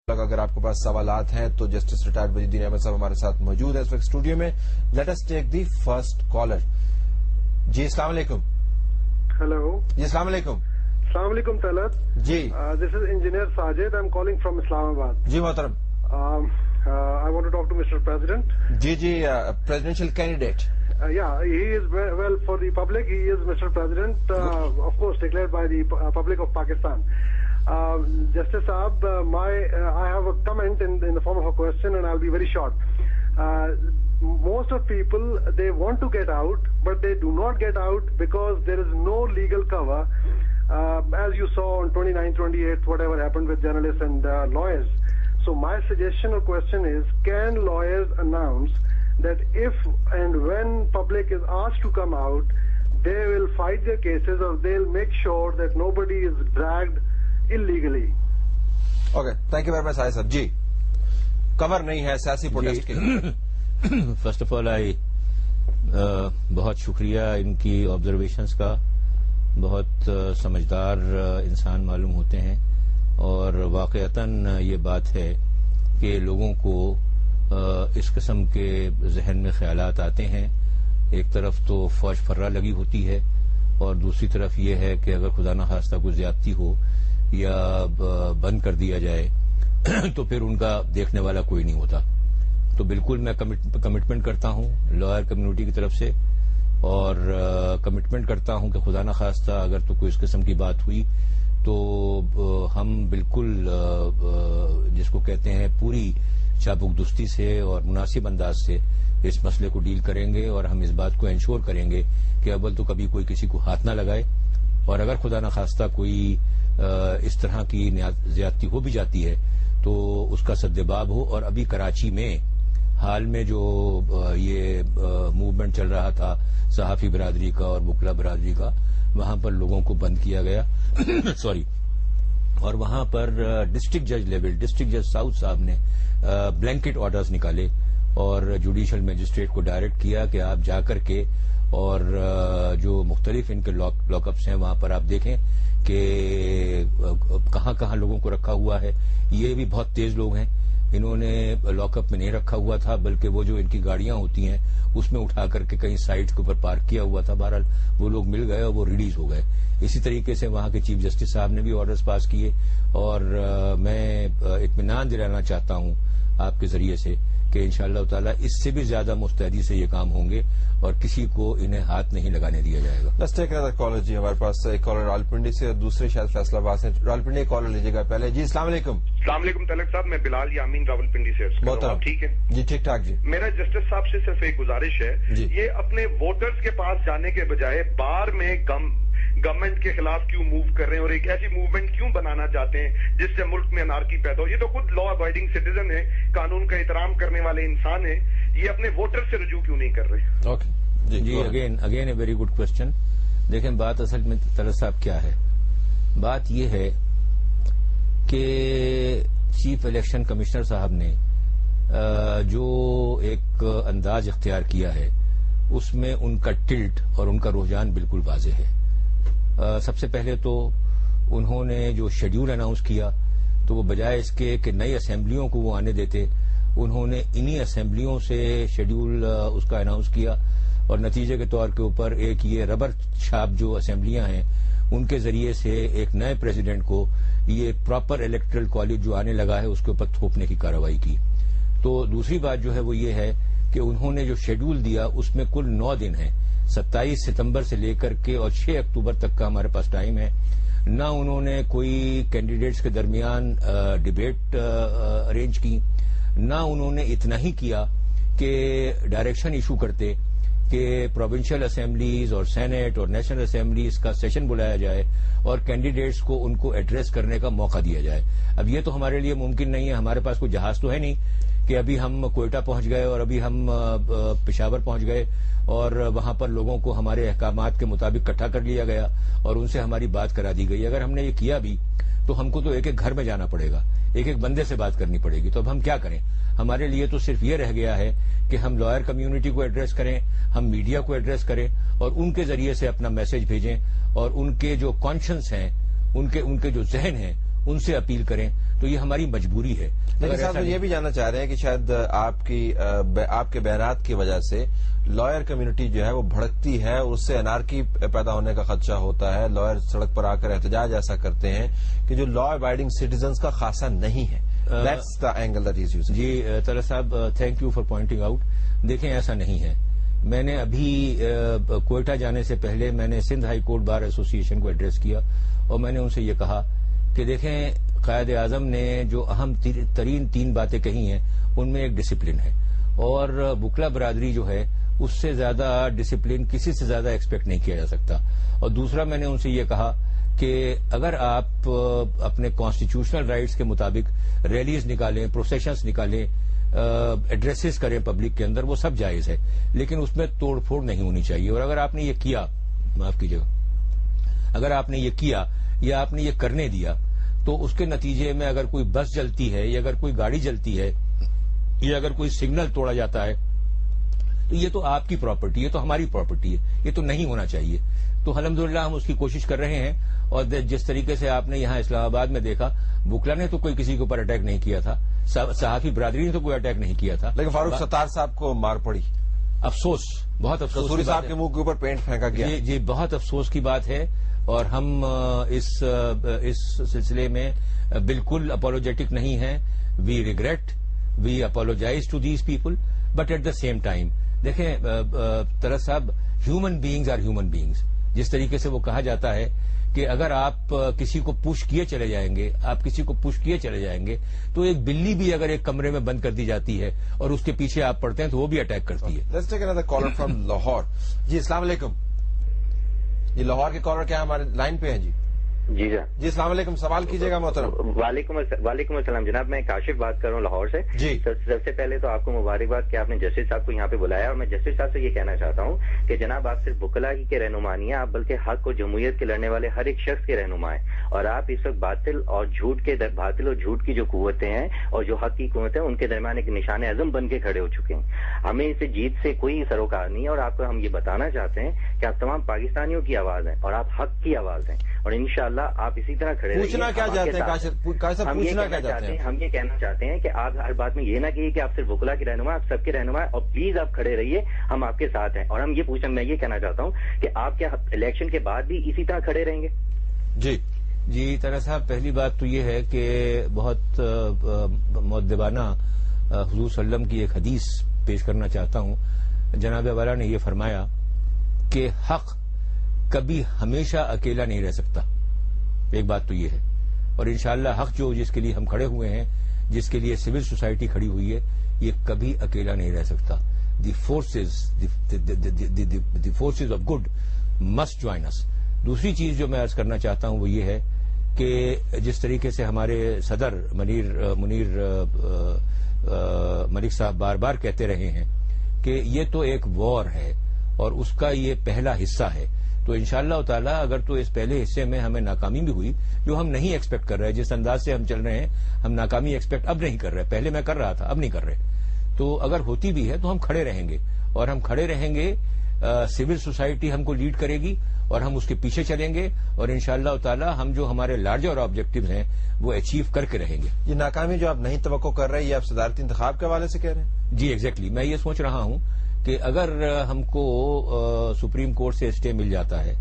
اگر آپ کے پاس سوالات ہیں تو جسٹس ریٹائرڈ وحید الدین احمد صاحب ہمارے ساتھ موجود ہیں اس وقت اسٹوڈیو میں. Let us take the first caller. جی السلام علیکم. ہیلو. جی السلام علیکم. السلام علیکم طلعت. جی this is engineer Sajid. I am calling from Islamabad. جی محترم. I want to talk to Mr. President. G presidential candidate. Yeah, he is well for the public. He is Mr. President, of course, declared by the public of Pakistan. Justice Saab, I have a comment in the form of a question, and I'll be very short. Most of people, they want to get out, but they do not get out because there is no legal cover. As you saw on 29th, 28th, whatever happened with journalists and lawyers. So my suggestion or question is, can lawyers announce that if and when public is asked to come out, they will fight their cases or they'll make sure that nobody is dragged illegally. Okay, thank you very much, صاحب. جی کور نہیں ہے سیاسی protest کے لیے. First of all بہت شکریہ ان کی observations کا. بہت سمجھدار انسان معلوم ہوتے ہیں اور واقعتاً یہ بات ہے کہ لوگوں کو اس قسم کے ذہن میں خیالات آتے ہیں. ایک طرف تو فوج فرہ لگی ہوتی ہے اور دوسری طرف یہ ہے کہ اگر خدا نخواستہ کوئی زیادتی ہو یا بند کر دیا جائے تو پھر ان کا دیکھنے والا کوئی نہیں ہوتا. تو بالکل میں کمٹمنٹ کرتا ہوں لائر کمیونٹی کی طرف سے اور کمٹمنٹ کرتا ہوں کہ خدا نخواستہ اگر تو کوئی اس قسم کی بات ہوئی تو ہم بالکل جس کو کہتے ہیں پوری چابک دستی سے اور مناسب انداز سے اس مسئلے کو ڈیل کریں گے اور ہم اس بات کو انشور کریں گے کہ اول تو کبھی کوئی کسی کو ہاتھ نہ لگائے اور اگر خدا نخواستہ کوئی اس طرح کی زیادتی ہو بھی جاتی ہے تو اس کا سدباب ہو. اور ابھی کراچی میں حال میں جو یہ موومنٹ چل رہا تھا صحافی برادری کا اور وکلا برادری کا, وہاں پر لوگوں کو بند کیا گیا سوری اور وہاں پر ڈسٹرکٹ جج لیول ڈسٹرکٹ جج ساؤتھ صاحب نے بلینکٹ آرڈرز نکالے اور جوڈیشل میجسٹریٹ کو ڈائریکٹ کیا کہ آپ جا کر کے اور جو مختلف ان کے لاک اپس ہیں وہاں پر آپ دیکھیں کہ کہاں کہاں لوگوں کو رکھا ہوا ہے. یہ بھی بہت تیز لوگ ہیں. انہوں نے لاک اپ میں نہیں رکھا ہوا تھا بلکہ وہ جو ان کی گاڑیاں ہوتی ہیں اس میں اٹھا کر کے کہیں سائٹ کے اوپر پارک کیا ہوا تھا. بہرحال وہ لوگ مل گئے اور وہ ریلیز ہو گئے. اسی طریقے سے وہاں کے چیف جسٹس صاحب نے بھی آرڈرز پاس کیے اور میں اطمینان دلانا چاہتا ہوں آپ کے ذریعے سے کہ انشاءاللہ تعالی اس سے بھی زیادہ مستعدی سے یہ کام ہوں گے اور کسی کو انہیں ہاتھ نہیں لگانے دیا جائے گا. Let's take another caller. جی ہمارے پاس ایک کالر راولپنڈی سے اور دوسرے شاید فیصلہ آباد سے. راولپنڈی ایک کالر لیجیے گا پہلے. جی السلام علیکم. السلام علیکم طلعت صاحب, میں بلال یامین راولپنڈی سے. محترم. ٹھیک ہے جی ٹھیک ٹھاک. جی میرا جسٹس صاحب سے صرف ایک گزارش ہے, یہ اپنے ووٹرز کے پاس جانے کے بجائے بار میں گورنمنٹ کے خلاف کیوں موو کر رہے ہیں اور ایک ایسی موومنٹ کیوں بنانا چاہتے ہیں جس سے ملک میں انارکی پیدا ہو. یہ تو خود لا ابائڈنگ سٹیزن ہے, قانون کا احترام کرنے والے انسان ہیں, یہ اپنے ووٹر سے رجوع کیوں نہیں کر رہے؟ اوکے جی again a very good question. دیکھیں بات اصل میں طلعت صاحب کیا ہے, بات یہ ہے کہ چیف الیکشن کمشنر صاحب نے جو ایک انداز اختیار کیا ہے اس میں ان کا ٹلٹ اور ان کا رجحان بالکل واضح ہے. سب سے پہلے تو انہوں نے جو شیڈیول اناؤنس کیا تو وہ بجائے اس کے کہ نئی اسمبلیوں کو وہ آنے دیتے, انہوں نے انہی اسمبلیوں سے شیڈیول اس کا اناؤنس کیا اور نتیجے کے طور کے اوپر ایک یہ ربر چھاپ جو اسمبلیاں ہیں ان کے ذریعے سے ایک نئے پریزیڈنٹ کو یہ پراپر الیکٹرل کالج جو آنے لگا ہے اس کے اوپر تھوپنے کی کارروائی کی. تو دوسری بات جو ہے وہ یہ ہے کہ انہوں نے جو شیڈیول دیا اس میں کل 9 دن ہیں, 27 ستمبر سے لے کر کے اور 6 اکتوبر تک کا ہمارے پاس ٹائم ہے. نہ انہوں نے کوئی کینڈیڈیٹس کے درمیان ڈیبیٹ ارینج کی, نہ انہوں نے اتنا ہی کیا کہ ڈائریکشن ایشو کرتے کہ پروونشل اسمبلیز اور سینٹ اور نیشنل اسمبلیز کا سیشن بلایا جائے اور کینڈیڈیٹس کو ان کو ایڈریس کرنے کا موقع دیا جائے. اب یہ تو ہمارے لیے ممکن نہیں ہے, ہمارے پاس کوئی جہاز تو ہے نہیں کہ ابھی ہم کوئٹہ پہنچ گئے اور ابھی ہم پشاور پہنچ گئے اور وہاں پر لوگوں کو ہمارے احکامات کے مطابق اکٹھا کر لیا گیا اور ان سے ہماری بات کرا دی گئی. اگر ہم نے یہ کیا بھی تو ہم کو تو ایک ایک گھر میں جانا پڑے گا, ایک ایک بندے سے بات کرنی پڑے گی. تو اب ہم کیا کریں؟ ہمارے لیے تو صرف یہ رہ گیا ہے کہ ہم لائر کمیونٹی کو ایڈریس کریں, ہم میڈیا کو ایڈریس کریں اور ان کے ذریعے سے اپنا میسج بھیجیں اور ان کے جو کانشنس ہیں, ان کے جو ذہن ہیں ان سے اپیل کریں. تو یہ ہماری مجبوری ہے. لیکن صاحب یہ بھی جاننا چاہ رہے ہیں کہ شاید آپ کے بیانات کی وجہ سے لائر کمیونٹی جو ہے وہ بھڑکتی ہے اور اس سے انارکی پیدا ہونے کا خدشہ ہوتا ہے. لائر سڑک پر آ کر احتجاج ایسا کرتے ہیں کہ جو لا ابائڈنگ سٹیزنز کا خاصہ نہیں ہے. That's the angle that he's using. جی طلعت صاحب thank you for pointing out. دیکھیں ایسا نہیں ہے. میں نے ابھی کوئٹہ جانے سے پہلے میں نے سندھ ہائی کورٹ بار ایسوسی ایشن کو ایڈریس کیا اور میں نے ان سے یہ کہا کہ دیکھیں قائد اعظم نے جو اہم ترین 3 باتیں کہی ہیں ان میں ایک ڈسپلن ہے اور وکلا برادری جو ہے اس سے زیادہ ڈسپلن کسی سے زیادہ ایکسپیکٹ نہیں کیا جا سکتا. اور دوسرا میں نے ان سے یہ کہا کہ اگر آپ اپنے کانسٹیٹیوشنل رائٹس کے مطابق ریلیز نکالیں, پروسیشنز نکالیں, ایڈریسز کریں پبلک کے اندر, وہ سب جائز ہے, لیکن اس میں توڑ پھوڑ نہیں ہونی چاہیے. اور اگر آپ نے یہ کیا, معاف کیجیے گا, اگر آپ نے یہ کیا یا آپ نے یہ کرنے دیا تو اس کے نتیجے میں اگر کوئی بس جلتی ہے یا اگر کوئی گاڑی جلتی ہے یا اگر کوئی سگنل توڑا جاتا ہے تو یہ تو آپ کی پراپرٹی ہے, تو ہماری پراپرٹی ہے, یہ تو نہیں ہونا چاہیے. تو الحمدللہ ہم اس کی کوشش کر رہے ہیں. اور جس طریقے سے آپ نے یہاں اسلام آباد میں دیکھا, وکلا نے تو کوئی کسی کے اوپر اٹیک نہیں کیا تھا, صحافی برادری نے تو کوئی اٹیک نہیں کیا تھا, لیکن فاروق ستار صاحب کو مار پڑی. افسوس, بہت افسوس. قصوری صاحب کے منہ کے اوپر پینٹ پھینکا گیا. جی بہت افسوس کی بات ہے. اور ہم اس سلسلے میں بالکل اپولوجیٹک نہیں ہیں. We regret, we apologise to these people, but at the same time دیکھیں طلعت صاحب, human beings are human beings. جس طریقے سے وہ کہا جاتا ہے کہ اگر آپ کسی کو پش کیے چلے جائیں گے, آپ کسی کو پش کیے چلے جائیں گے تو ایک بلی بھی اگر ایک کمرے میں بند کر دی جاتی ہے اور اس کے پیچھے آپ پڑتے ہیں تو وہ بھی اٹیک کرتی ہے. Let's take another caller from Lahore. جی السلام علیکم. یہ لاہور کے کالر کیا ہمارے لائن پہ ہیں؟ جی جی السلام علیکم, سوال کیجیے گا محترم. وعلیکم السلام جناب, میں کاشف بات کر رہا ہوں لاہور سے. جی سب سے پہلے تو آپ کو مبارکباد کہ آپ نے جسٹس صاحب کو یہاں پہ بلایا, اور میں جسٹس صاحب سے یہ کہنا چاہتا ہوں کہ جناب آپ صرف وکلا ہی کے رہنما نہیں ہیں, آپ بلکہ حق اور جمہوریت کے لڑنے والے ہر ایک شخص کے رہنما ہیں. اور آپ اس وقت باطل اور جھوٹ کی جو قوتیں ہیں اور جو حق کی قوتیں ہیں ان کے درمیان ایک نشان اعظم بن کے کھڑے ہو چکے ہیں. ہمیں اسے جیت سے کوئی سروکار نہیں ہے, اور آپ کو ہم یہ بتانا چاہتے ہیں کہ آپ تمام پاکستانیوں کی آواز ہیں اور آپ حق کی آواز ہیں, اور انشاءاللہ آپ اسی طرح پوچھنا کیا چاہتے ہیں؟ ہم یہ کہنا چاہتے ہیں کہ آپ ہر بات میں یہ نہ کہیے کہ آپ صرف وکلا کے رہنما, آپ سب کے رہنما ہیں, اور پلیز آپ کھڑے رہیے, ہم آپ کے ساتھ ہیں. اور ہم میں یہ کہنا چاہتا ہوں کہ آپ کیا الیکشن کے بعد بھی اسی طرح کھڑے رہیں گے؟ جی طلعت صاحب, پہلی بات تو یہ ہے کہ بہت مؤدبانہ حضور صلی اللہ علیہ وسلم کی ایک حدیث پیش کرنا چاہتا ہوں. جناب والا نے یہ فرمایا کہ حق کبھی ہمیشہ اکیلا نہیں رہ سکتا. ایک بات تو یہ ہے, اور انشاءاللہ حق جو جس کے لیے ہم کھڑے ہوئے ہیں, جس کے لیے سول سوسائٹی کھڑی ہوئی ہے, یہ کبھی اکیلا نہیں رہ سکتا. The forces of good must join us. دوسری چیز جو میں عرض کرنا چاہتا ہوں وہ یہ ہے کہ جس طریقے سے ہمارے صدر منیر ملک صاحب بار بار کہتے رہے ہیں کہ یہ تو ایک وار ہے اور اس کا یہ پہلا حصہ ہے, تو انشاءاللہ تعالی اگر تو اس پہلے حصے میں ہمیں ناکامی بھی ہوئی, جو ہم نہیں ایکسپیکٹ کر رہے, جس انداز سے ہم چل رہے ہیں ہم ناکامی ایکسپیکٹ اب نہیں کر رہے, پہلے میں کر رہا تھا اب نہیں کر رہے, تو اگر ہوتی بھی ہے تو ہم کھڑے رہیں گے, اور ہم کھڑے رہیں گے, سول سوسائٹی ہم کو لیڈ کرے گی اور ہم اس کے پیچھے چلیں گے, اور انشاءاللہ تعالی ہم جو ہمارے لارجر آبجیکٹیوز ہیں وہ اچیو کر کے رہیں گے. یہ ناکامی جو آپ نہیں توقع کر رہے, یہ آپ صدارتی انتخاب کے حوالے سے کہہ رہے ہیں؟ جی ایگزیکٹلی, میں یہ سوچ رہا ہوں کہ اگر ہم کو سپریم کورٹ سے اسٹے مل جاتا ہے,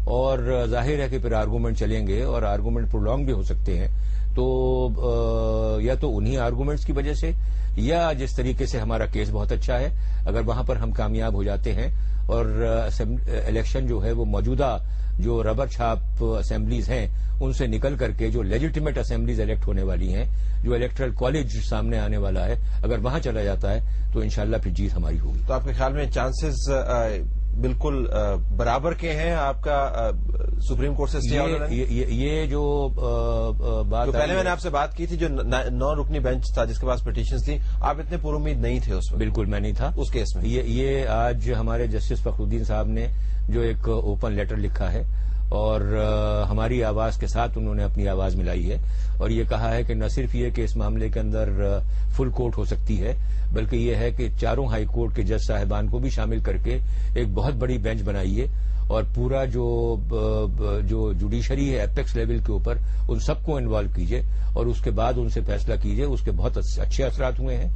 اور ظاہر ہے کہ پھر آرگومنٹ چلیں گے اور آرگومنٹ پرولونگ بھی ہو سکتے ہیں, تو یا تو انہی آرگومنٹس کی وجہ سے یا جس طریقے سے ہمارا کیس بہت اچھا ہے, اگر وہاں پر ہم کامیاب ہو جاتے ہیں اور الیکشن جو ہے وہ موجودہ جو ربر چھاپ اسمبلیز ہیں ان سے نکل کر کے جو لیجیٹیمیٹ اسمبلیز الیکٹ ہونے والی ہیں, جو الیکٹرل کالج سامنے آنے والا ہے, اگر وہاں چلا جاتا ہے تو انشاءاللہ پھر جیت ہماری ہوگی. تو آپ کے خیال میں چانسز بالکل برابر کے ہیں آپ کا سپریم کورٹ سے اسٹے آرڈر؟ یہ جو بات پہلے میں نے آپ سے بات کی تھی, جو 9 رکنی بینچ تھا جس کے پاس پٹیشنز تھی, آپ اتنے پر امید نہیں تھے اس میں؟ بالکل میں نہیں تھا اس کیس میں. یہ آج ہمارے جسٹس فخر الدین صاحب نے جو ایک اوپن لیٹر لکھا ہے اور ہماری آواز کے ساتھ انہوں نے اپنی آواز ملائی ہے اور یہ کہا ہے کہ نہ صرف یہ کہ اس معاملے کے اندر فل کورٹ ہو سکتی ہے بلکہ یہ ہے کہ چاروں ہائی کورٹ کے جج صاحبان کو بھی شامل کر کے ایک بہت بڑی بینچ بنائیے اور پورا جو جوڈیشری ہے ایپیکس لیول کے اوپر ان سب کو انوالو کیجیے اور اس کے بعد ان سے فیصلہ کیجیے. اس کے بہت اچھے اثرات ہوئے ہیں.